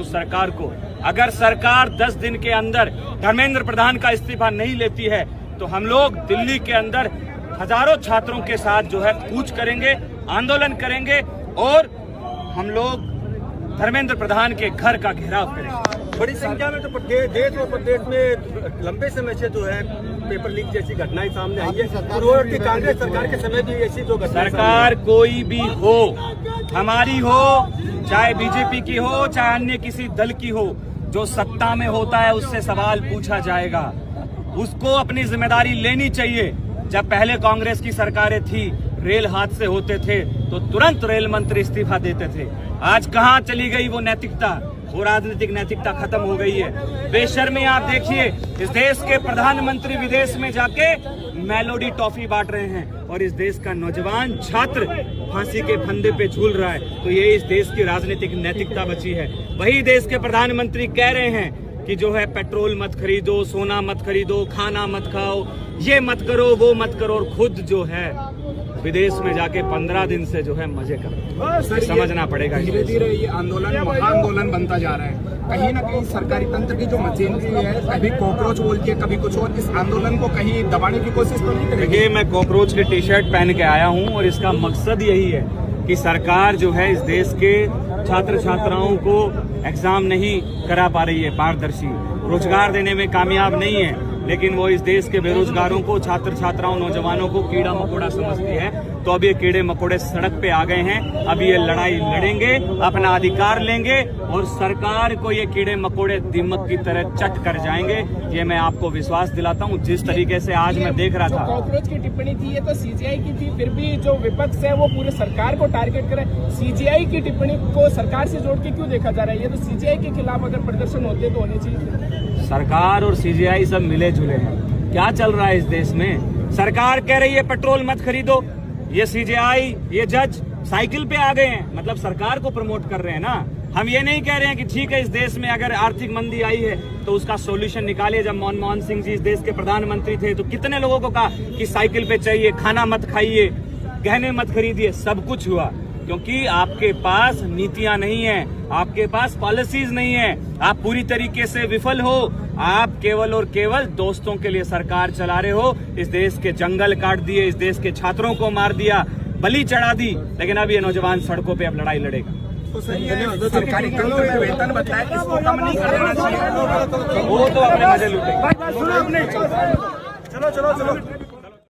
उस सरकार को। अगर सरकार 10 दिन के अंदर धर्मेंद्र प्रधान का इस्तीफा नहीं लेती है तो हम लोग दिल्ली के अंदर हजारों छात्रों के साथ जो है कूच करेंगे, आंदोलन करेंगे और हम लोग धर्मेंद्र प्रधान के घर का घेराव करेंगे। बड़ी संख्या में तो देश और प्रदेश में लंबे समय से जो है पेपर लीक जैसी घटनाएं सामने आई है। पूर्ववर्ती कांग्रेस सरकार के समय भी ऐसी जो सरकार कोई भी हो, हमारी हो चाहे बीजेपी की हो चाहे अन्य किसी दल की हो, जो सत्ता में होता है उससे सवाल पूछा जाएगा, उसको अपनी जिम्मेदारी लेनी चाहिए। जब पहले कांग्रेस की सरकारें थी, रेल हादसे होते थे तो तुरंत रेल मंत्री इस्तीफा देते थे। आज कहां चली गई वो नैतिकता? वो राजनीतिक नैतिकता खत्म हो गई है। बेशर्मी आप देखिए, इस देश के प्रधानमंत्री विदेश में जाके मेलोडी टॉफी बांट रहे हैं और इस देश का नौजवान छात्र फांसी के फंदे पे झूल रहा है। तो ये इस देश की राजनीतिक नैतिकता बची है। वही देश के प्रधानमंत्री कह रहे हैं कि जो है पेट्रोल मत खरीदो, सोना मत खरीदो, खाना मत खाओ, ये मत करो, वो मत करो, और खुद जो है विदेश में जाके 15 दिन से जो है मजे कर रहे हैं। समझना पड़ेगा। धीरे धीरे ये आंदोलन महाआंदोलन बनता जा रहा है। कहीं ना कहीं सरकारी तंत्र की जो मशीनरी है, कभी कॉकरोच बोलती है, कभी कुछ और, इस आंदोलन को कहीं दबाने की कोशिश तो नहीं करेगी? देखिए, मैं कॉकरोच की टी शर्ट पहन के आया हूँ और इसका मकसद यही है कि सरकार जो है इस देश के छात्र छात्राओं को एग्जाम नहीं करा पा रही है पारदर्शी, रोजगार देने में कामयाब नहीं है, लेकिन वो इस देश के बेरोजगारों को, छात्र छात्राओं, नौजवानों को कीड़ा मकोड़ा समझती है। तो अब ये कीड़े मकोड़े सड़क पे आ गए हैं। अब ये लड़ाई लड़ेंगे, अपना अधिकार लेंगे और सरकार को ये कीड़े मकोड़े दीमक की तरह चट कर जाएंगे। ये मैं आपको विश्वास दिलाता हूँ। जिस तरीके से आज मैं देख रहा था, कॉकरोच की टिप्पणी थी, ये तो सीजीआई की थी, फिर भी जो विपक्ष है वो पूरे सरकार को टारगेट करे। सीजीआई की टिप्पणी को सरकार से जोड़ के क्यों देखा जा रहा है? ये तो सीजीआई के खिलाफ अगर प्रदर्शन होते तो होने चाहिए। सरकार और सीजीआई सब मिले जुले हैं। क्या चल रहा है इस देश में? सरकार कह रही है पेट्रोल मत खरीदो, ये सीजीआई, ये जज साइकिल पे आ गए हैं, मतलब सरकार को प्रमोट कर रहे हैं ना। हम ये नहीं कह रहे हैं कि ठीक है, इस देश में अगर आर्थिक मंदी आई है तो उसका सॉल्यूशन निकालिए। जब मनमोहन सिंह जी इस देश के प्रधानमंत्री थे तो कितने लोगों को कहा कि साइकिल पे चाहिए, खाना मत खाइए, गहने मत खरीदिए। सब कुछ हुआ क्योंकि आपके पास नीतियां नहीं है, आपके पास पॉलिसीज नहीं है, आप पूरी तरीके से विफल हो। आप केवल और केवल दोस्तों के लिए सरकार चला रहे हो। इस देश के जंगल काट दिए, इस देश के छात्रों को मार दिया, बलि चढ़ा दी, लेकिन अब ये नौजवान सड़कों पे अब लड़ाई लड़ेगा। तो सही है, सरकारी तंत्र में वेतन बताया, इसको कम नहीं कर देना चाहिए। वो तो अपने मजे लूटेंगे। चलो चलो चलो।